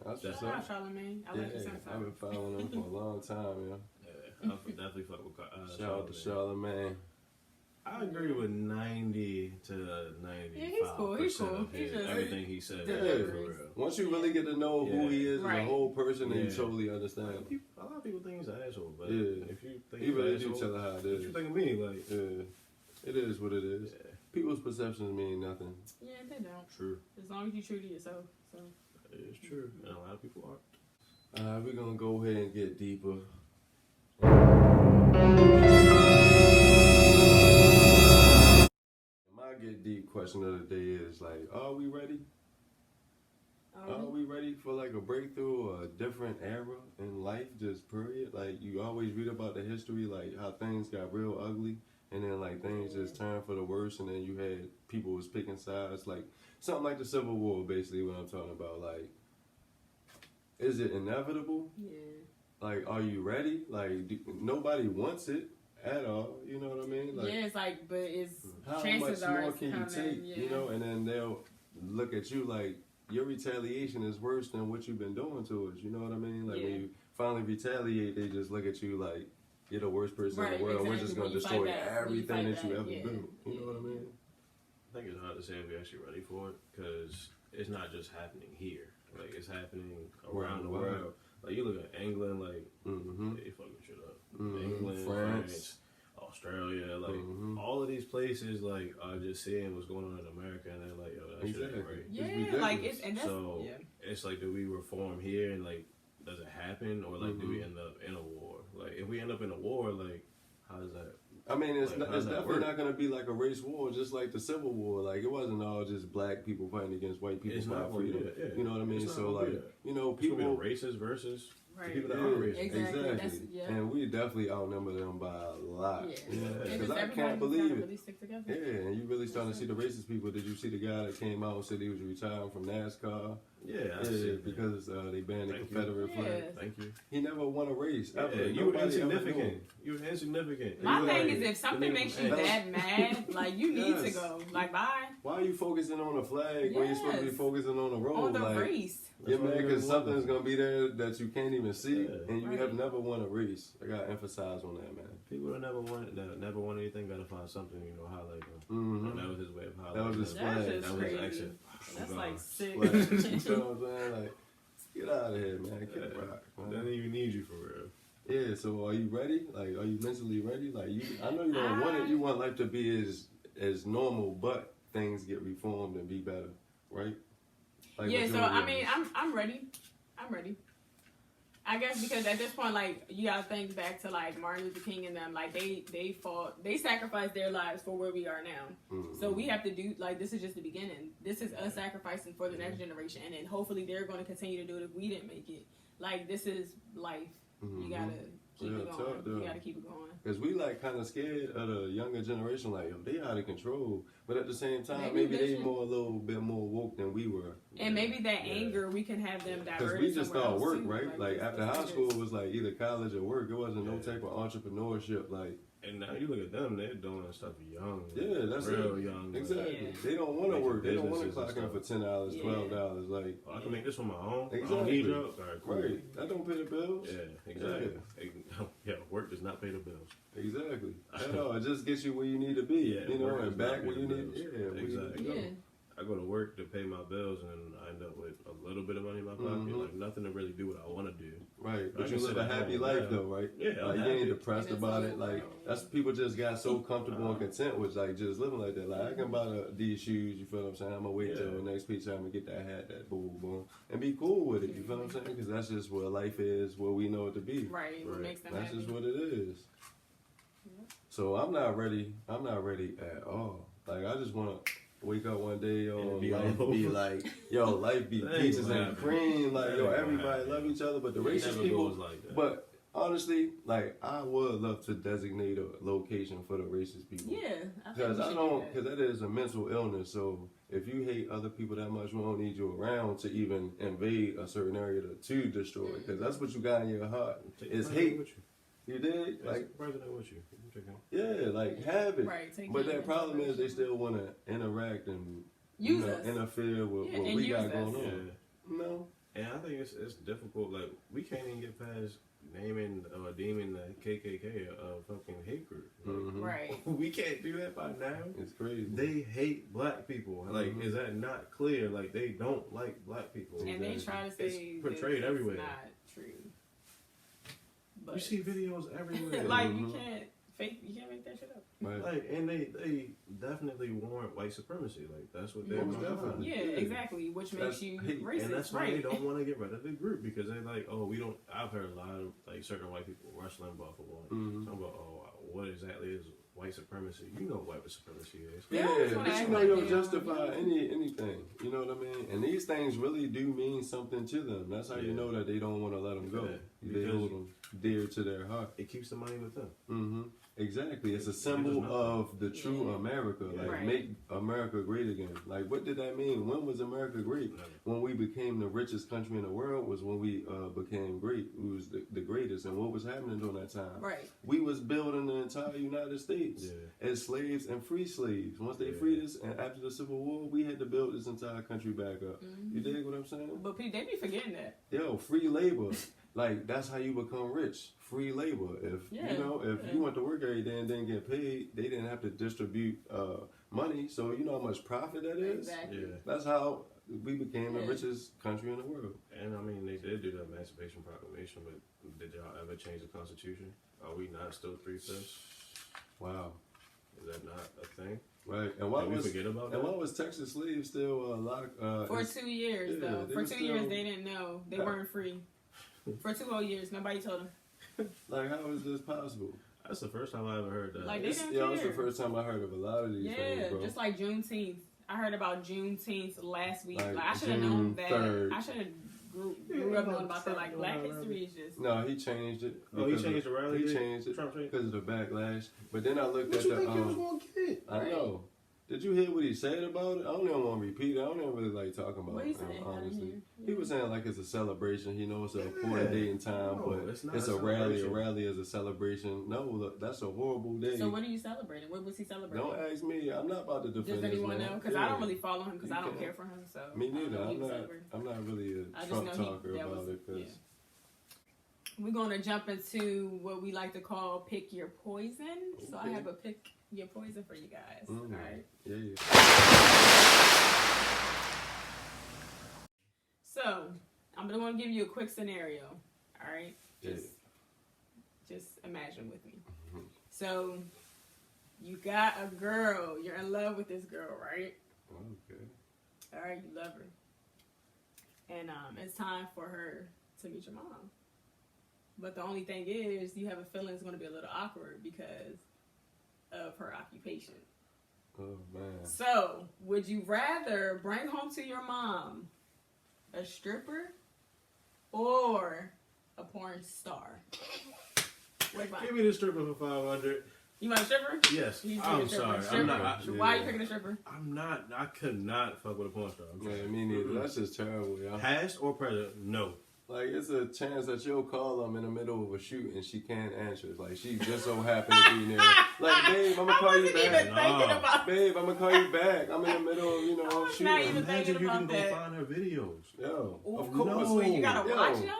What's up? Shout out Charlamagne. I like the sense. I've been following him for a long time, yeah. I definitely fuck with shout out to Charlamagne. I agree with 90 to 95%. Yeah, he's cool. He's cool. Everything he said. Yeah. For real. Once you really get to know who he is as a whole person, then you totally understand. Like, a lot of people think he's an asshole, but if you think he really do tell her how it is. What you think of me? Like, it is what it is. Yeah. People's perceptions mean nothing. Yeah, they don't. True. As long as you true to yourself. So. It is true, and a lot of people aren't. We're gonna go ahead and get deeper. My get deep question of the day is like, are we ready? Are we ready for like a breakthrough or a different era in life, just period? Like you always read about the history, like how things got real ugly and then like things just turned for the worse and then you had people was picking sides, like something like the Civil War basically what I'm talking about. Like, is it inevitable? Yeah. Like, are you ready? Like, nobody wants it at all. You know what I mean? Like, yeah, it's like, but it's how chances much are more it's can you take? You know, and then they'll look at you like your retaliation is worse than what you've been doing to us. You know what I mean? Like when you finally retaliate, they just look at you like you're the worst person in the world. Exactly. We're just gonna destroy everything that you ever do. You know what I mean? I think it's hard to say if we're actually ready for it because it's not just happening here. Like it's happening around the world. Like you look at England, like they fucking shit up. England, France, Australia, like all of these places, like are just seeing what's going on in America, and they're like, yo, that shit ain't right. Yeah, like it's and that's, so it's like, do we reform here and like, does it happen, or like, do we end up in a war? Like, if we end up in a war, like, how does that? I mean, it's definitely not going to be like a race war, just like the Civil War. Like, it wasn't all just black people fighting against white people for freedom. You know what I mean? So, like, you know, people... It's races versus people that are racist. Exactly. And we definitely outnumber them by a lot. Yeah. Because I can't believe it. Really stick together. Yeah, and you really starting to see the racist people. Did you see the guy that came out and said he was retiring from NASCAR? Yeah, I see because they banned the Confederate flag. Thank you. He never won a race ever. You were insignificant. My thing is, if something makes you that mad, like you need to go. Like, bye. Why are you focusing on the flag when you're supposed to be focusing on the road? On the race. You're mad because something's gonna be there that you can't even see, and you have never won a race. I gotta emphasize on that, man. People that never won anything, gotta find something, highlight them. And that was his way of highlighting. That was his flag. That was his exit. That's like sick. You know what I'm saying? Like, get out of here, man. Get rock, man. They don't even need you for real. Yeah. So, are you ready? Like, are you mentally ready? Like, I know you don't want it. You want life to be as normal, but things get reformed and be better, right? Like, so I mean, I'm ready. I'm ready. I guess because at this point, like, you gotta think back to like Martin Luther King and them. Like they fought, they sacrificed their lives for where we are now. So we have to do, like, this is just the beginning. This is us sacrificing for the next generation, and then hopefully they're going to continue to do it if we didn't make it. Like, this is life. You gotta keep it going. You gotta keep it going. Because we like kind of scared of the younger generation. Like, yo, they out of control. But at the same time, maybe they a little bit more woke than we were. And maybe that anger, we can have them diverted. Because we just thought work, too, right? Like after high school, it was like either college or work. It wasn't no type of entrepreneurship. Like, and now you look at them, they're doing stuff young. Yeah, that's real young. Exactly. They don't want to work. They don't want to clock in for $10, $12. Like, I can make this on my own. Exactly. I don't need drugs. All right, cool. Right. That don't pay the bills. Yeah, exactly. Yeah, work does not pay the bills. Exactly. At all. It just gets you where you need to be. And back where you need. Exactly. I go to work to pay my bills, and I end up with a little bit of money in my pocket, like nothing to really do what I want to do. Right, but you live a happy life though, right? Yeah, like you ain't depressed about it. Like that's people just got so comfortable and content with like just living like that. Like I can buy these shoes, you feel what I'm saying? I'm gonna wait till the next paycheck, I'm gonna get that hat, that boom, boom, and be cool with it. You feel what I'm saying? Because that's just where life is, where we know it to be. Right. What makes them That's happy. just what it is. So I'm not ready. I'm not ready at all. Like I just want to wake up one day, yo, life be like, yo, life be peaches and cream. Like, yo, everybody love each other, but the racist people. Like that. But honestly, like I would love to designate a location for the racist people. Yeah, because because that is a mental illness. So if you hate other people that much, we don't need you around to even invade a certain area to destroy. Because that's what you got in your heart is hate. You did? Like president with you. Yeah, like have it. Right, but that problem is they still want to interact and interfere with what we got going on. No. And I think it's difficult. Like we can't even get past naming or deeming the KKK a fucking hate group. Right. We can't do that by now. It's crazy. They hate black people. Like, is that not clear? Like, they don't like black people. And they try to say it's portrayed everywhere. It's not true. But you see videos everywhere. like you can't make that shit up. Right. Like, and they definitely warrant white supremacy. Like that's what they're doing. Yeah, exactly. Which makes you racist. And that's why they don't want to get rid of the group because they're like, oh, we don't. I've heard a lot of like certain white people, Rush Limbaugh for one, talking about, oh, what exactly is white supremacy? You know what white supremacy is. Yeah, but you know you'll justify anything. You know what I mean? And these things really do mean something to them. That's how you know that they don't want to let them go. They hold them dear to their heart. It keeps the money with them. Exactly. It's a symbol of the true America. Like, make America great again. Like, what did that mean? When was America great? When we became the richest country in the world was when we became great. We was the greatest. And what was happening during that time? Right. We was building the entire United States as slaves and free slaves. Once they freed us, and after the Civil War, we had to build this entire country back up. You dig what I'm saying? But they be forgetting that. Yo, free labor. Like, that's how you become rich. Free labor. If you went to work every day and didn't get paid, they didn't have to distribute money. So you know how much profit that is? Exactly. Yeah. That's how we became the richest country in the world. And I mean, they did do the Emancipation Proclamation, but did y'all ever change the Constitution? Are we not still 3/5? Wow. Is that not a thing? Right. And why was Texas slaves still a lot of... for 2 years, though. For 2 years, they didn't know. They weren't free. For 2 whole years, nobody told them. Like, how is this possible? That's the first time I ever heard that. Like, they didn't care. It's the first time I heard of a lot of these things, bro. Just like Juneteenth. I heard about Juneteenth last week. Like I should have known that. 3rd. I should have grew up knowing about that. Like, Black history is just... No, he changed it. Oh, he changed the rally? He changed it because of the backlash. But then I looked at the... What you think he was going to get? I know. Did you hear what he said about it? I don't even want to repeat it. I don't even really like talking about it, honestly. He was saying like it's a celebration. He knows it's an important day in time, but it's a rally. A rally is a celebration. No, look, that's a horrible day. So what are you celebrating? What was he celebrating? Don't ask me. I'm not about to defend Does anyone this, know? Because I don't really follow him because I don't care for him. So me neither. I'm not really a Trump talker about it because. We're going to jump into what we like to call Pick Your Poison. Okay. So I have a Pick Your Poison for you guys. All right? Yeah. So, I'm going to give you a quick scenario. All right? Just imagine with me. So, you got a girl. You're in love with this girl, right? Okay. All right, you love her. And it's time for her to meet your mom. But the only thing is, you have a feeling it's going to be a little awkward because of her occupation. Oh, man. So, would you rather bring home to your mom a stripper or a porn star? Give me the stripper for $500. You want a stripper? Yes. I'm sorry. I'm not. Why are you picking a stripper? I could not fuck with a porn star. Yeah, me neither. That's just terrible, y'all. Past or present? No. Like, it's a chance that you'll call them in the middle of a shoot and she can't answer. Like, she just so happened to be near. Like, babe, I'm going to call you back. Babe, I'm going to call you back. I'm in the middle of, shooting. Imagine you can go find her videos. Yo, of course. No. Wait, you got to watch them?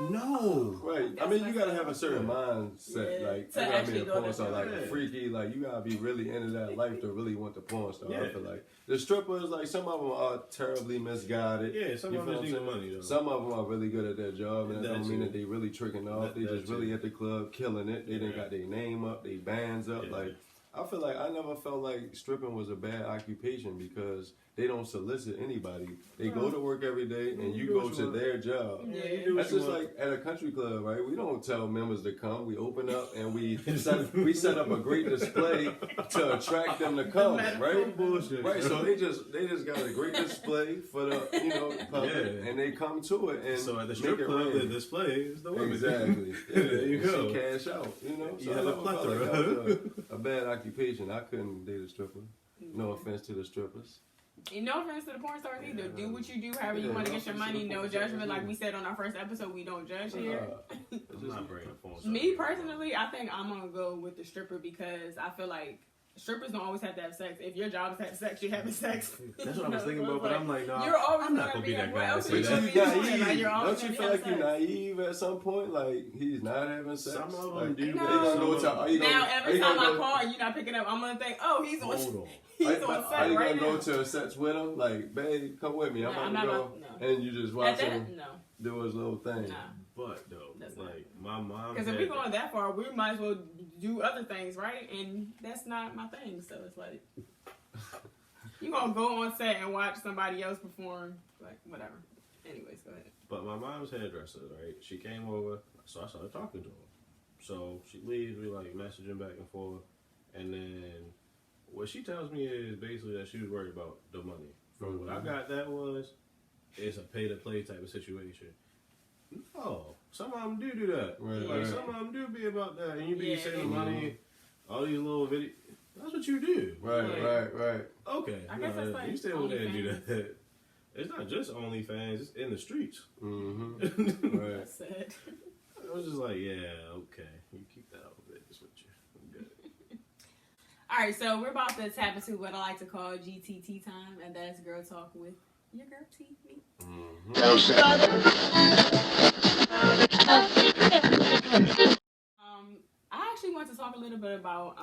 No. Right. I mean, you got to have a certain mindset. Yeah. Like, you got to be a porn star, like, freaky. Like, you got to be really into that life to really want the porn star. I feel like. The strippers, like, some of them are terribly misguided. Yeah, some of them just need money, though. Some of them are really good at their job, and that don't mean that they really tricking off. They just really at the club killing it. They done got their name up, their bands up. Like, I feel like I never felt like stripping was a bad occupation because they don't solicit anybody. They go to work every day and you go to their job. Yeah. That's just like at a country club, right? We don't tell members to come. We open up and we set up a great display to attract them to come, right? Bullshit. Right. So they just got a great display for the public, and they come to it. And so at the strip club, the display is the women. Exactly. There you go. She cash out. So you have a plethora. Like that was a bad occupation. I couldn't date a stripper. No offense to the strippers. And no offense to the porn stars either. Do what you do, however you want to get your money. No judgment. Like we said on our first episode, we don't judge here. I'm not bringing a porn star. Me personally, I think I'm gonna go with the stripper because I feel like strippers don't always have to have sex. If your job is to have sex, you're having sex. That's what I was thinking about, but I'm like, no, you're always I'm not gonna be that guy. Don't you feel like you're naive at some point? Like he's not having sex. Some of them do. Now every time I call and you're not picking up, I'm gonna think, oh, he's on set are you right gonna now. go to a sex with him? Like, babe, come with me. I'm about to go. No. And you just watch him No. do his little thing. Nah. But though, like my mom. Because if we're going that far, we might as well do other things, right? And that's not my thing. So it's like you're gonna go on set and watch somebody else perform, like whatever. Anyways, go ahead. But my mom's hairdresser, right? She came over, so I started talking to her. So she leaves, we like messaging back and forth, and then what she tells me is basically that she was worried about the money. From what I got, that was it's a pay to play type of situation. No, some of them do that. Right. Some of them do be about that, and you be saving money, all these little videos. That's what you do. Right. Okay, I guess that's like you stay over there and do that. It's not just OnlyFans; it's in the streets. Mm-hmm. Right. That's it. I was just like, yeah, okay, you keep that over there. Just with you. I'm good. All right, so we're about to tap into what I like to call GTT time, and that's Girl Talk with your girl T, me. I actually want to talk a little bit about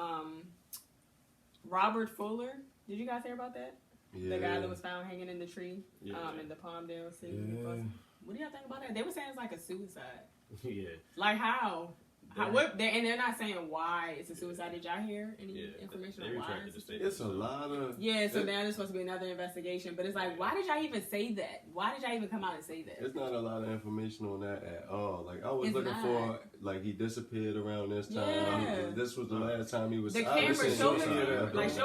Robert Fuller. Did you guys hear about that? Yeah. The guy that was found hanging in the tree Yeah. in the Palmdale City. Yeah. What do y'all think about that? They were saying it's like a suicide. Yeah. Like how? And they're not saying why it's a suicide. Did y'all hear any information on why? It's a lot of... Yeah, so now there's supposed to be another investigation. But it's like, why did y'all even say that? Why did y'all even come out and say that? It's not a lot of information on that at all. Like, I was looking for, like, he disappeared around this time. Yeah. This was the last time he was... The cameras show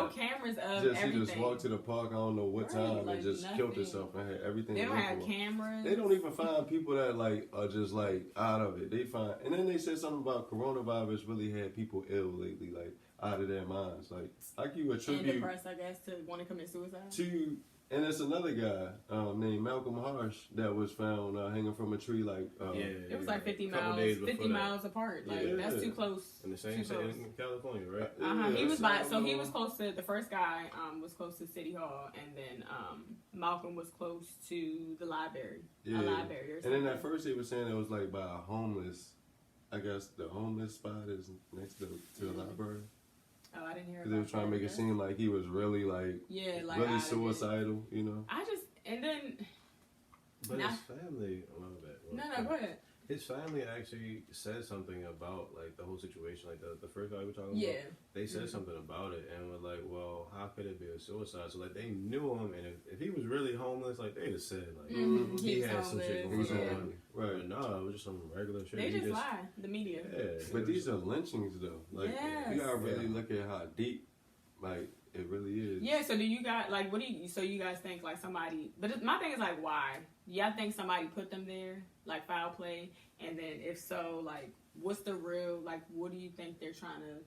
cameras of everything. He just walked to the park, I don't know what time, and just killed himself and had everything. They don't have cameras. They don't even find people that, like, are just, like, out of it. They find... And then they said something about coronavirus really had people ill lately, like out of their minds. Like you attribute and depressed, I guess, to want to commit suicide. And there's another guy named Malcolm Harsch that was found hanging from a tree. Like it was like 50 miles apart. Like that's too close. In the same state in California, right? He was he was close to the first guy. Was close to City Hall, and then Malcolm was close to the library. Yeah. A library or something. And then at first they were saying it was like by a homeless. I guess the homeless spot is next to the library. Oh, I didn't hear. Because they were trying to make it seem like he was really really suicidal, you know. But his family. No, go ahead. His family actually said something about like the whole situation, like the first guy we were talking about. They said something about it and were like, "Well, how could it be a suicide?" So like they knew him, and if he was really homeless, like they'd have said like he had some shit going on. Right? But no, it was just some regular shit. They just lie. The media. Yeah, but these are lynchings though. Like you gotta really look at how deep, like. It really is. Yeah, so do you guys, like, so you guys think, like, somebody, but my thing is, like, why? Y'all think somebody put them there, like, foul play? And then, if so, like, what's the real, like, what do you think they're trying to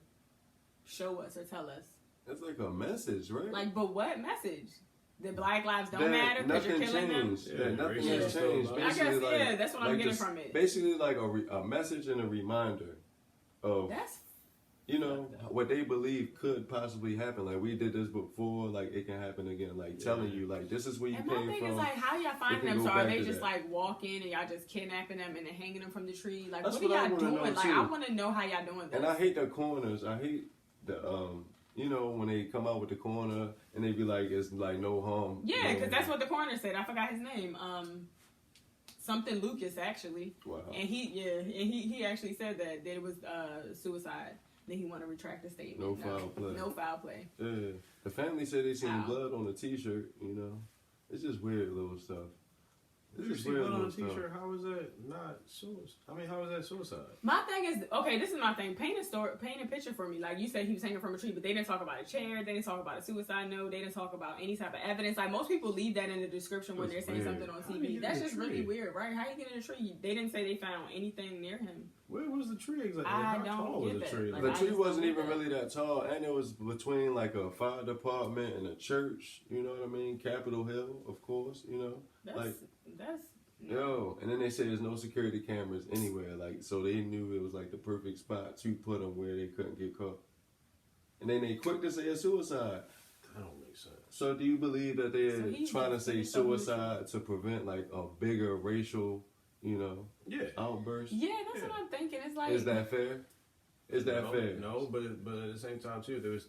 show us or tell us? It's like a message, right? Like, but what message? The Black Lives don't matter because you're killing them? Yeah, nothing has changed. I guess, that's what I'm getting from it. Basically, like, a message and a reminder of... You know, what they believe could possibly happen. Like, we did this before, like, it can happen again. Like, telling you, like, this is where you came from. And my thing is, like, how y'all finding them? So are they just, like, walking and y'all just kidnapping them and then hanging them from the tree? Like, what are y'all doing? Like, I want to know how y'all doing this. And I hate the corners. I hate the, you know, when they come out with the corner and they be like, it's, like, no harm. Yeah, because that's what the corner said. I forgot his name. Something Lucas, actually. Wow. And he actually said that it was suicide. then he want to retract the statement. No foul play. No foul play. Yeah. The family said they seen Ow. blood on the T-shirt. You know, it's just weird little stuff. If you see blood on a T-shirt, how is that not suicide? I mean, how is that suicide? My thing is, okay, this is my thing. Paint a picture for me. Like you said, he was hanging from a tree, but they didn't talk about a chair. They didn't talk about a suicide note. They didn't talk about any type of evidence. Like most people leave that in the description when they're saying something on TV. That's just really weird, right? How you get in a tree? They didn't say they found anything near him. Where was the tree exactly? I don't get that. Tree? Like, The tree wasn't even really that tall, and it was between like a fire department and a church. You know what I mean? Capitol Hill, of course. You know, that's. Yo, and then they say there's no security cameras anywhere, like, so they knew it was like the perfect spot to put them where they couldn't get caught. And then they quick to say a suicide. That don't make sense. So do you believe that they're trying to say suicide to prevent like a bigger racial, outburst? Yeah, that's what I'm thinking. It's like, is that fair? Is that fair? No, but at the same time too,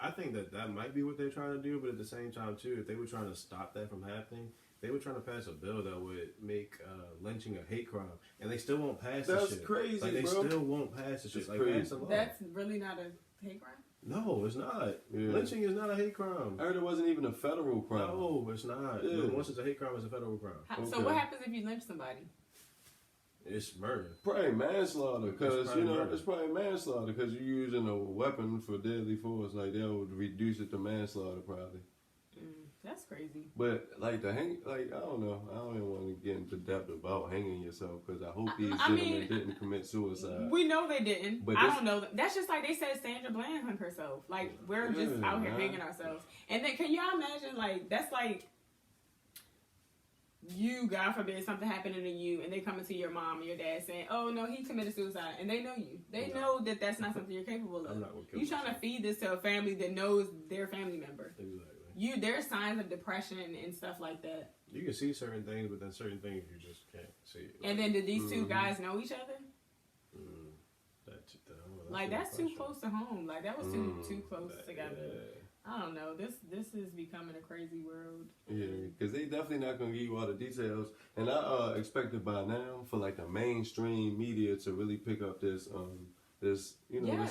I think that might be what they're trying to do, but at the same time too, if they were trying to stop that from happening, they were trying to pass a bill that would make lynching a hate crime, and they still won't pass the shit. That's crazy, like, they bro. still won't pass the shit. That's like, crazy. pass the law. That's really not a hate crime? No, it's not. Yeah. Lynching is not a hate crime. I heard it wasn't even a federal crime. No, it's not. Yeah. But once it's a hate crime, it's a federal crime. Okay. So what happens if you lynch somebody? It's murder. Probably manslaughter, because murder. it's probably manslaughter because you're using a weapon for deadly force. Like they would reduce it to manslaughter probably. That's crazy. But like I don't know. I don't even want to get into depth about hanging yourself because I hope these gentlemen didn't commit suicide. We know they didn't. But I don't know. That's just like they said Sandra Bland hung herself. Like we're just out here hanging ourselves. And then can y'all imagine like that's like you, God forbid, something happening to you, and they come into your mom or your dad saying, "Oh no, he committed suicide," and they know you. They know that that's not something you're capable of. You trying to feed this to a family that knows their family member. Exactly. There's signs of depression and stuff like that. You can see certain things, but then certain things you just can't see. And then did these two guys know each other? That's too close to home. Like that was too close together. Yeah. I don't know. This is becoming a crazy world. Yeah, because they definitely not gonna give you all the details. And I expected by now for like the mainstream media to really pick up this this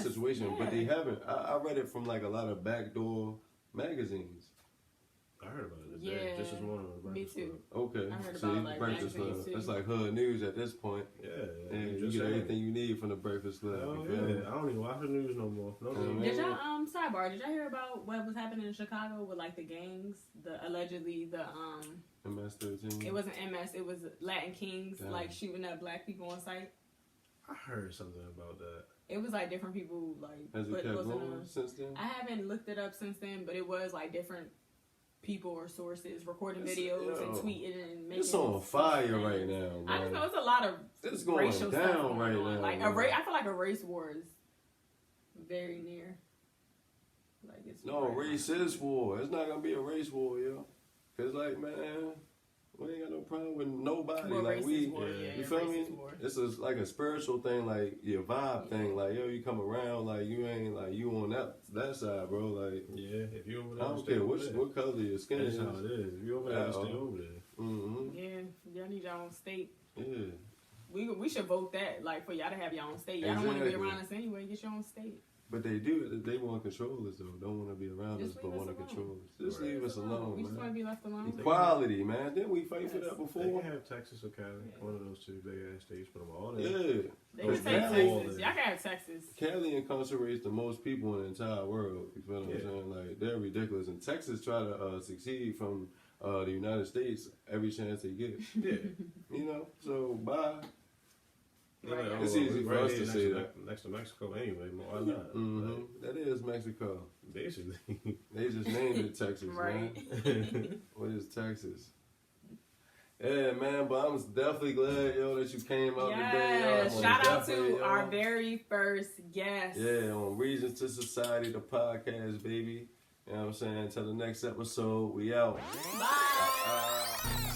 situation, but they haven't. I read it from like a lot of backdoor magazines. I heard about it today. This is one of them. Me too. Okay. I heard about like Breakfast Club. too. That's like hood news at this point. Yeah. And you get everything you need from the Breakfast Club. Oh yeah. I don't even watch the news no more. Did y'all sidebar? Did y'all hear about what was happening in Chicago with like the gangs? Allegedly the MS-13. It wasn't MS. It was Latin Kings like shooting up black people on sight. I heard something about that. It was like different people like. Has it kept going since then? I haven't looked it up since then, but it was like different people or sources recording videos and tweeting and making. It's on fire right now, man. I just know it's a lot of it's going racial down stuff going right on. now. Like I feel like a race war is very near. Like it's race is war. It's not gonna be a race war, yo. Cause like man, we ain't got no problem with nobody. Well, like we, war, you feel me? War. This is like a spiritual thing, like your vibe thing. Like yo, you come around, like you ain't like you on that side, bro. Like if you over there, I don't care what color your skin is. That's how it is. If you over there, stay over there. Mm-hmm. Yeah, y'all need y'all own state. Yeah. We should vote that like for y'all to have your own state. Y'all don't want to be around us anyway. Get your own state. But they do. They want to control us, though. Don't want to be around us, but want to control us. Just leave us alone, We man. just want to be left alone. Equality, man. Didn't we fight for that before? They can have Texas or Cali. One of those two big ass states. Put them all in. Yeah. They can take Texas. Y'all can have Texas. Cali incarcerates the most people in the entire world. You feel what I'm saying? Like, they're ridiculous. And Texas try to succeed from the United States every chance they get. Yeah. So bye. Right. It's easy for us to say that. Next to Mexico anyway, why not? Mm-hmm. That is Mexico. Basically. They just named it Texas, right. Man. What is Texas? Yeah, man, but I'm definitely glad, that you came out today. Shout out to our very first guest. Yeah, on Reasons2Society, the podcast, baby. You know what I'm saying? Until the next episode, we out. Bye.